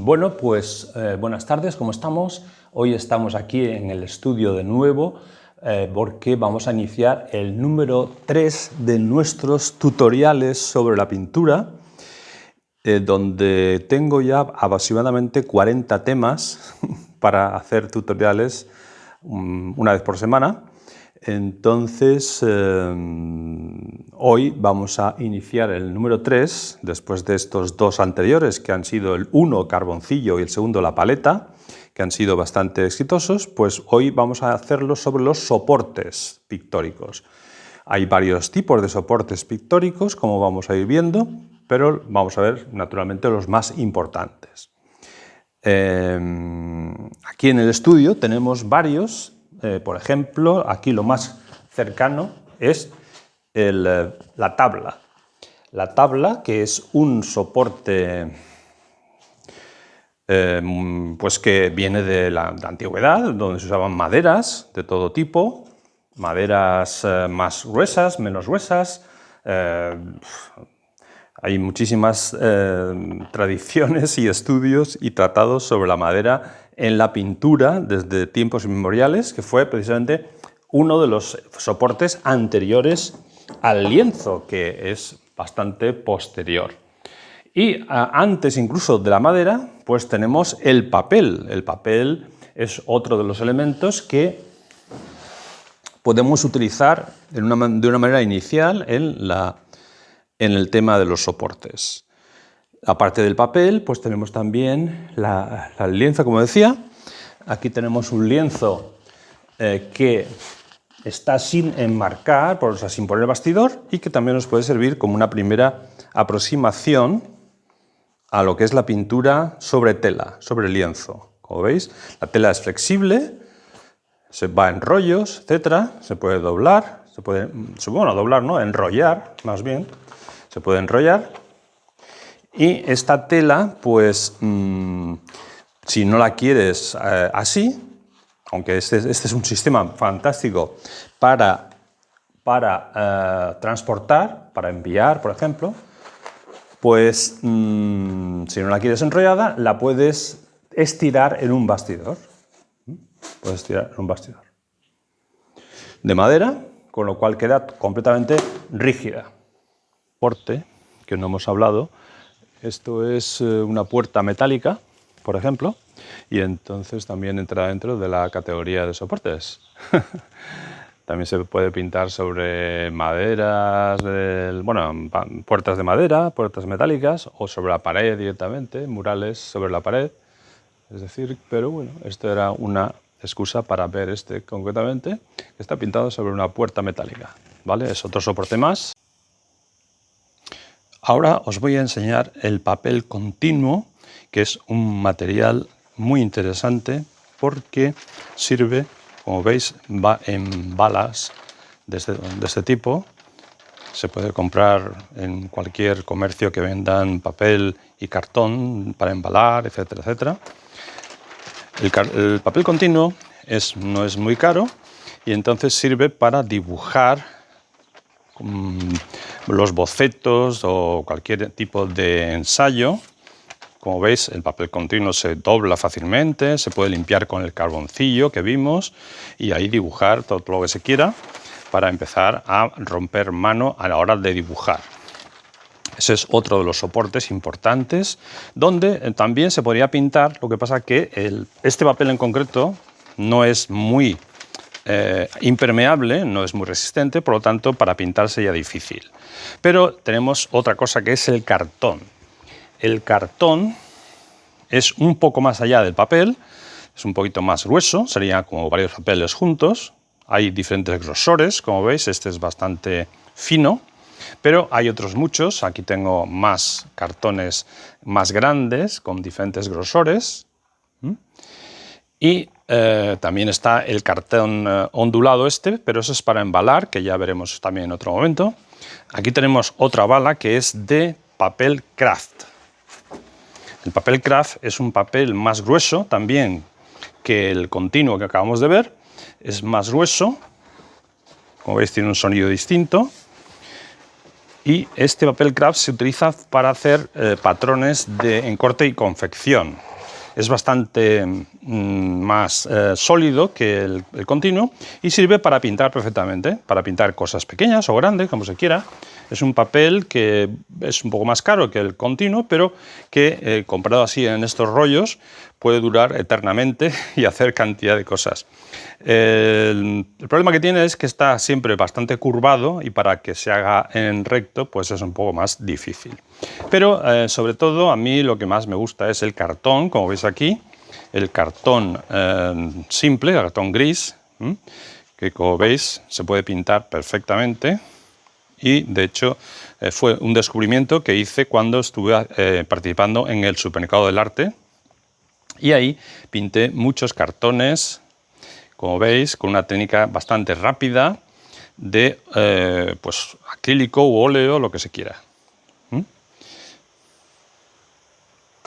Bueno, pues buenas tardes, ¿cómo estamos? Hoy estamos aquí en el estudio de nuevo porque vamos a iniciar el número 3 de nuestros tutoriales sobre la pintura, donde tengo ya aproximadamente 40 temas para hacer tutoriales una vez por semana. Entonces, hoy vamos a iniciar el número 3, después de estos dos anteriores, que han sido el 1, carboncillo, y el segundo, la paleta, que han sido bastante exitosos. Pues hoy vamos a hacerlo sobre los soportes pictóricos. Hay varios tipos de soportes pictóricos, como vamos a ir viendo, pero vamos a ver, naturalmente, los más importantes. Aquí en el estudio tenemos varios. Por ejemplo, aquí lo más cercano es la tabla. La tabla, que es un soporte pues que viene de la antigüedad, donde se usaban maderas de todo tipo, maderas más gruesas, menos gruesas. Hay muchísimas tradiciones y estudios y tratados sobre la madera en la pintura desde tiempos inmemoriales, que fue precisamente uno de los soportes anteriores al lienzo, que es bastante posterior. Y antes incluso de la madera, pues tenemos el papel. El papel es otro de los elementos que podemos utilizar de una manera inicial en el tema de los soportes. Aparte del papel, pues tenemos también el lienzo, como decía. Aquí tenemos un lienzo que está sin enmarcar, o sea, sin poner el bastidor, y que también nos puede servir como una primera aproximación a lo que es la pintura sobre tela, sobre lienzo. Como veis, la tela es flexible, se va en rollos, etcétera, se puede doblar, doblar no, enrollar, más bien, se puede enrollar. Y esta tela, pues, si no la quieres así, aunque este es un sistema fantástico para transportar, para enviar, por ejemplo, pues, si no la quieres enrollada, la puedes estirar en un bastidor. Puedes estirar en un bastidor de madera, con lo cual queda completamente rígida. Soporte, que no hemos hablado. Esto es una puerta metálica, por ejemplo, y entonces también entra dentro de la categoría de soportes. También se puede pintar sobre maderas, puertas de madera, puertas metálicas, o sobre la pared directamente, murales sobre la pared. Es decir, pero bueno, esto era una excusa para ver este concretamente, que está pintado sobre una puerta metálica, ¿vale? Es otro soporte más. Ahora os voy a enseñar el papel continuo, que es un material muy interesante porque sirve, como veis, va en balas de este tipo. Se puede comprar en cualquier comercio que vendan papel y cartón para embalar, etcétera, etcétera. El papel continuo no es muy caro y entonces sirve para dibujar los bocetos o cualquier tipo de ensayo. Como veis, el papel continuo se dobla fácilmente, se puede limpiar con el carboncillo que vimos y ahí dibujar todo lo que se quiera para empezar a romper mano a la hora de dibujar. Ese es otro de los soportes importantes donde también se podría pintar. Lo que pasa que este papel en concreto no es muy impermeable, no es muy resistente, por lo tanto para pintar sería difícil. Pero tenemos otra cosa que es el cartón. El cartón es un poco más allá del papel, es un poquito más grueso, sería como varios papeles juntos. Hay diferentes grosores, como veis, este es bastante fino, pero hay otros muchos. Aquí tengo más cartones más grandes con diferentes grosores. Y también está el cartón ondulado pero eso es para embalar, que ya veremos también en otro momento. Aquí tenemos otra bala que es de papel craft. El papel craft es un papel más grueso también que el continuo que acabamos de ver. Es más grueso, como veis tiene un sonido distinto. Y este papel craft se utiliza para hacer patrones en corte y confección. es bastante más sólido que el continuo y sirve para pintar perfectamente, para pintar cosas pequeñas o grandes, como se quiera. Es un papel que es un poco más caro que el continuo, pero que comprado así en estos rollos puede durar eternamente y hacer cantidad de cosas. El problema que tiene es que está siempre bastante curvado y para que se haga en recto pues es un poco más difícil. Pero sobre todo a mí lo que más me gusta es el cartón, como veis aquí, el cartón simple, el cartón gris, que como veis se puede pintar perfectamente. Y, de hecho, fue un descubrimiento que hice cuando estuve participando en el Supermercado del Arte. Y ahí pinté muchos cartones, como veis, con una técnica bastante rápida de pues, acrílico u óleo, lo que se quiera.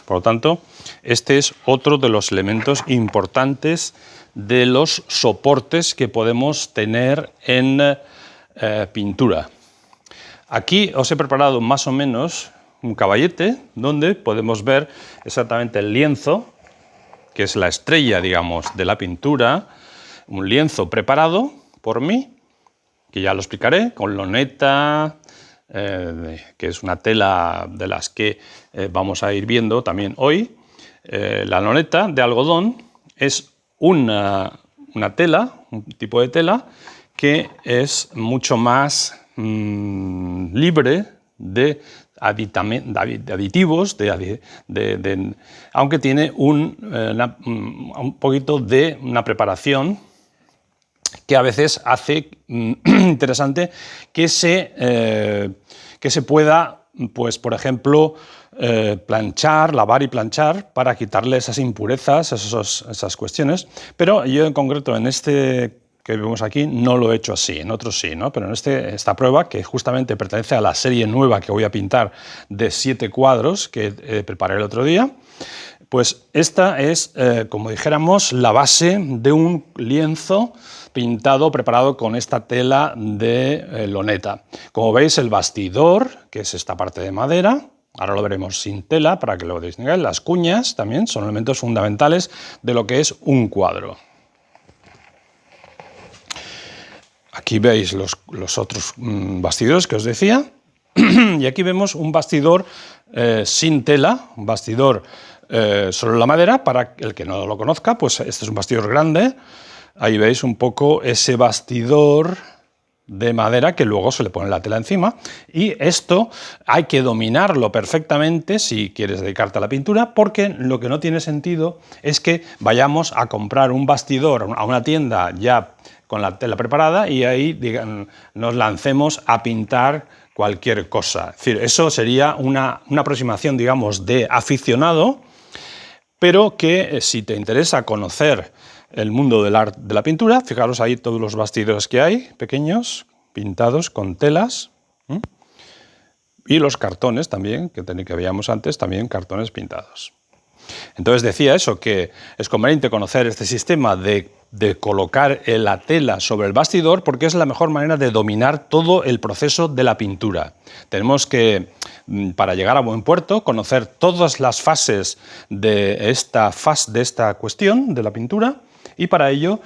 Por lo tanto, este es otro de los elementos importantes de los soportes que podemos tener en pintura. Aquí os he preparado más o menos un caballete donde podemos ver exactamente el lienzo, que es la estrella, digamos, de la pintura, un lienzo preparado por mí, que ya lo explicaré, con loneta, que es una tela de las que vamos a ir viendo también hoy. La loneta de algodón es una tela, un tipo de tela, que es mucho más libre de aditivos, aunque tiene un poquito de una preparación que a veces hace interesante que se pueda, pues, por ejemplo, planchar, lavar y planchar para quitarle esas impurezas, esas cuestiones. Pero yo en concreto en este que vemos aquí no lo he hecho así, en otros sí, ¿no? Pero en esta prueba, que justamente pertenece a la serie nueva que voy a pintar de 7 cuadros que preparé el otro día, pues esta es, como dijéramos, la base de un lienzo pintado, preparado con esta tela de loneta. Como veis, el bastidor, que es esta parte de madera, ahora lo veremos sin tela para que lo distingáis, las cuñas también son elementos fundamentales de lo que es un cuadro. Aquí veis los otros bastidores que os decía, y aquí vemos un bastidor sin tela, un bastidor sobre la madera. Para el que no lo conozca, pues este es un bastidor grande. Ahí veis un poco ese bastidor de madera que luego se le pone la tela encima, y esto hay que dominarlo perfectamente si quieres dedicarte a la pintura, porque lo que no tiene sentido es que vayamos a comprar un bastidor a una tienda ya con la tela preparada y ahí nos lancemos a pintar cualquier cosa. Es decir, eso sería una aproximación, digamos, de aficionado, pero que si te interesa conocer el mundo del arte de la pintura, fijaros ahí todos los bastidores que hay, pequeños, pintados con telas, y los cartones también, que veíamos antes, también cartones pintados. Entonces decía eso, que es conveniente conocer este sistema de colocar la tela sobre el bastidor, porque es la mejor manera de dominar todo el proceso de la pintura. Tenemos que, para llegar a buen puerto, conocer todas las fases de esta cuestión de la pintura, y para ello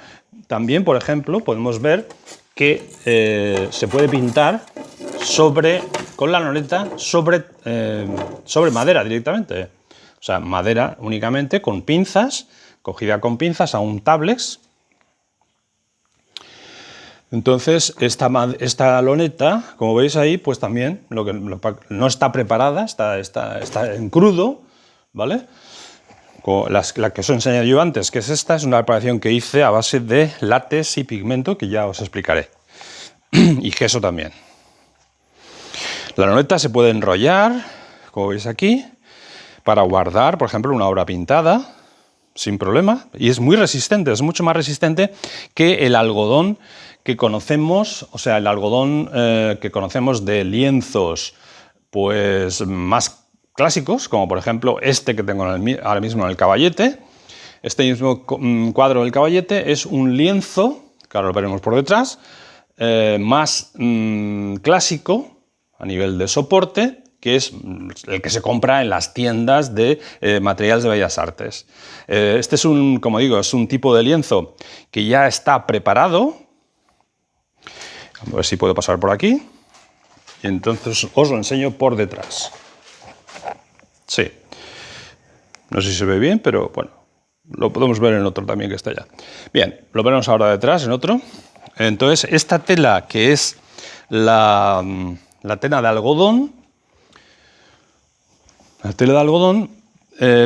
también, por ejemplo, podemos ver que se puede pintar con la loneta sobre madera directamente. O sea, madera únicamente con pinzas, cogida con pinzas a un tablex. Entonces, esta loneta, como veis ahí, pues también no está preparada, está en crudo, ¿vale? La que os he enseñado yo antes, que es esta, es una preparación que hice a base de látex y pigmento, que ya os explicaré. Y gesso también. La loneta se puede enrollar, como veis aquí, para guardar, por ejemplo, una obra pintada, sin problema, y es muy resistente, es mucho más resistente que el algodón que conocemos, o sea, el algodón que conocemos de lienzos pues más clásicos, como por ejemplo este que tengo ahora mismo en el caballete. Este mismo cuadro del caballete es un lienzo, que ahora lo veremos por detrás, más clásico a nivel de soporte, que es el que se compra en las tiendas de materiales de bellas artes. Este es como digo, es un tipo de lienzo que ya está preparado. A ver si puedo pasar por aquí. Y entonces os lo enseño por detrás. Sí. No sé si se ve bien, pero bueno, lo podemos ver en otro también que está allá. Bien, lo veremos ahora detrás, en otro. Entonces, esta tela que es la tela de algodón,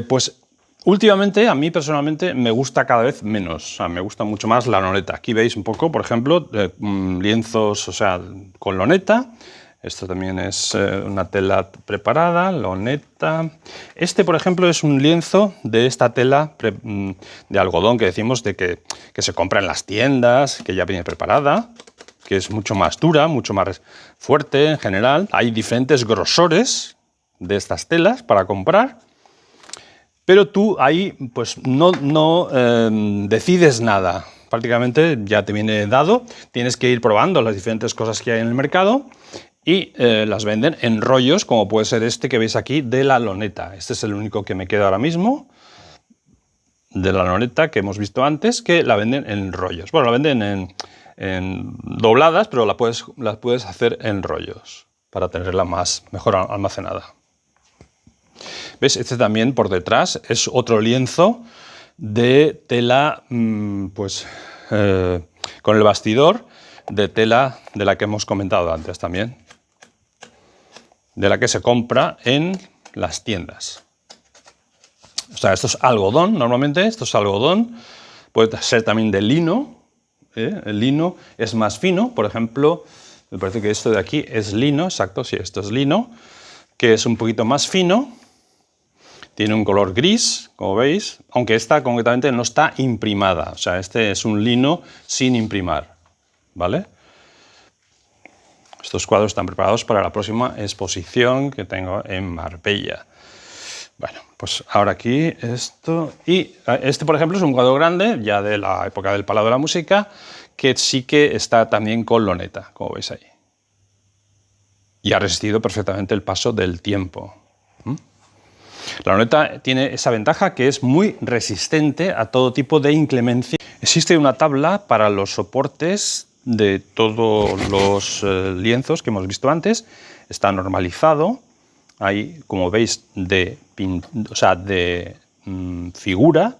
pues últimamente a mí personalmente me gusta cada vez menos, o sea, me gusta mucho más la loneta. Aquí veis un poco, por ejemplo, lienzos, o sea, con loneta. Esto también es una tela preparada, loneta. Este, por ejemplo, es un lienzo de esta tela de algodón que decimos que se compra en las tiendas, que ya viene preparada, que es mucho más dura, mucho más fuerte en general. Hay diferentes grosores de estas telas para comprar, pero tú ahí pues no decides nada. Prácticamente ya te viene dado, tienes que ir probando las diferentes cosas que hay en el mercado y las venden en rollos, como puede ser este que veis aquí de la loneta. Este es el único que me queda ahora mismo de la loneta que hemos visto antes, que la venden en rollos. Bueno, la venden en dobladas, pero las puedes hacer en rollos para tenerla mejor almacenada. ¿Ves? Este también por detrás es otro lienzo de tela, con el bastidor de tela de la que hemos comentado antes también, de la que se compra en las tiendas. O sea, esto es algodón, normalmente esto es algodón, puede ser también de lino, el lino es más fino, por ejemplo, me parece que esto de aquí es lino, exacto, sí, esto es lino, que es un poquito más fino, tiene un color gris, como veis, aunque esta concretamente no está imprimada, o sea, este es un lino sin imprimar, ¿vale? Estos cuadros están preparados para la próxima exposición que tengo en Marbella. Bueno, pues ahora aquí esto. Y este, por ejemplo, es un cuadro grande, ya de la época del Palau de la Música, que sí que está también con loneta, como veis ahí. Y ha resistido perfectamente el paso del tiempo. La loneta tiene esa ventaja que es muy resistente a todo tipo de inclemencia. Existe una tabla para los soportes de todos los lienzos que hemos visto antes. Está normalizado. Hay, como veis, de figura,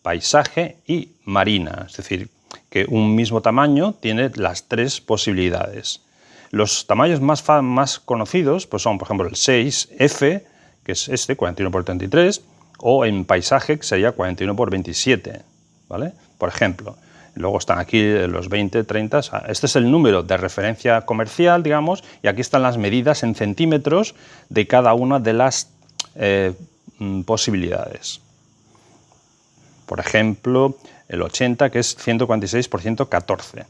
paisaje y marina. Es decir, que un mismo tamaño tiene las tres posibilidades. Los tamaños más conocidos pues son, por ejemplo, el 6F, que es este, 41 por 33, o en paisaje, que sería 41 por 27, ¿vale? Por ejemplo. Luego están aquí los 20, 30, este es el número de referencia comercial, digamos, y aquí están las medidas en centímetros de cada una de las posibilidades. Por ejemplo, el 80, que es 146 por 114.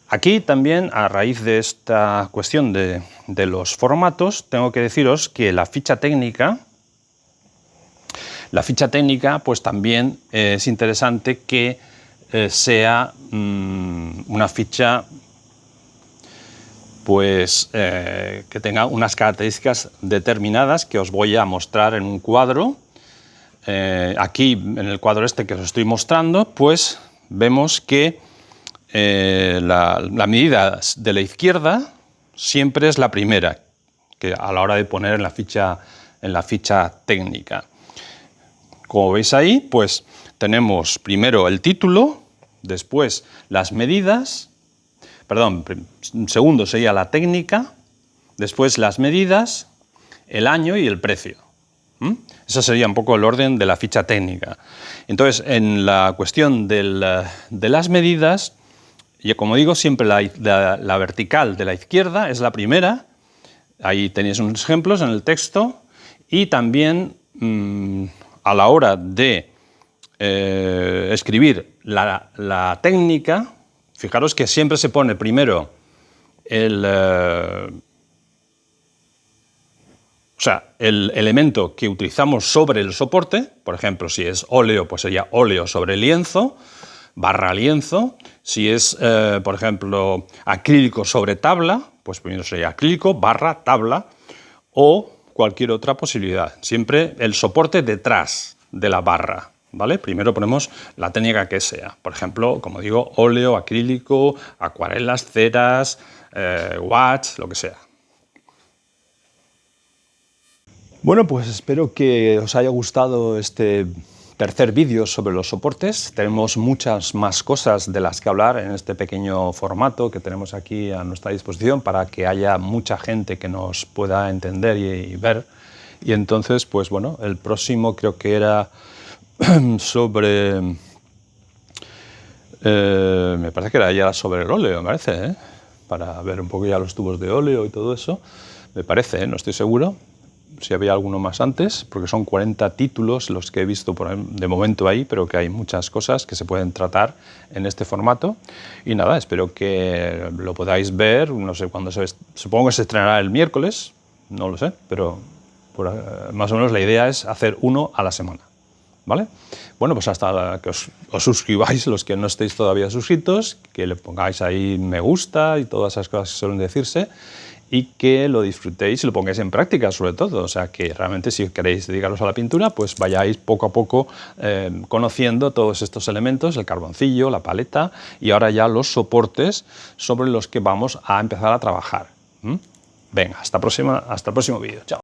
Aquí también, a raíz de esta cuestión de los formatos, tengo que deciros que la ficha técnica pues también es interesante que sea una ficha pues que tenga unas características determinadas que os voy a mostrar en un cuadro. Aquí, en el cuadro este que os estoy mostrando, pues vemos que la medida de la izquierda siempre es la primera que a la hora de poner en la ficha técnica. Como veis ahí, pues tenemos primero el título, después las medidas, segundo sería la técnica, después las medidas, el año y el precio. Ese sería un poco el orden de la ficha técnica. Entonces, en la cuestión de las medidas, y como digo, siempre la vertical de la izquierda es la primera. Ahí tenéis unos ejemplos en el texto. Y también a la hora de escribir la técnica, fijaros que siempre se pone primero el elemento que utilizamos sobre el soporte. Por ejemplo, si es óleo, pues sería óleo sobre lienzo, barra lienzo. Si es, por ejemplo, acrílico sobre tabla, pues primero sería acrílico, barra tabla. o cualquier otra posibilidad. Siempre el soporte detrás de la barra, ¿vale? Primero ponemos la técnica que sea. Por ejemplo, como digo, óleo, acrílico, acuarelas, ceras, watch, lo que sea. Bueno, pues espero que os haya gustado este tercer vídeo sobre los soportes. Tenemos muchas más cosas de las que hablar en este pequeño formato que tenemos aquí a nuestra disposición para que haya mucha gente que nos pueda entender y ver. Y entonces, pues bueno, el próximo creo que era sobre... me parece que era ya sobre el óleo, me parece, ¿eh? Para ver un poco ya los tubos de óleo y todo eso. Me parece, ¿eh? No estoy seguro si había alguno más antes, porque son 40 títulos los que he visto de momento ahí, pero que hay muchas cosas que se pueden tratar en este formato. Y nada, espero que lo podáis ver, no sé cuándo supongo que se estrenará el miércoles, no lo sé, pero más o menos la idea es hacer uno a la semana, ¿vale? Bueno, pues hasta que os suscribáis los que no estéis todavía suscritos, que le pongáis ahí me gusta y todas esas cosas que suelen decirse, y que lo disfrutéis y lo pongáis en práctica sobre todo. O sea, que realmente si queréis dedicaros a la pintura, pues vayáis poco a poco conociendo todos estos elementos, el carboncillo, la paleta y ahora ya los soportes sobre los que vamos a empezar a trabajar. Venga, hasta el próximo vídeo. Chao.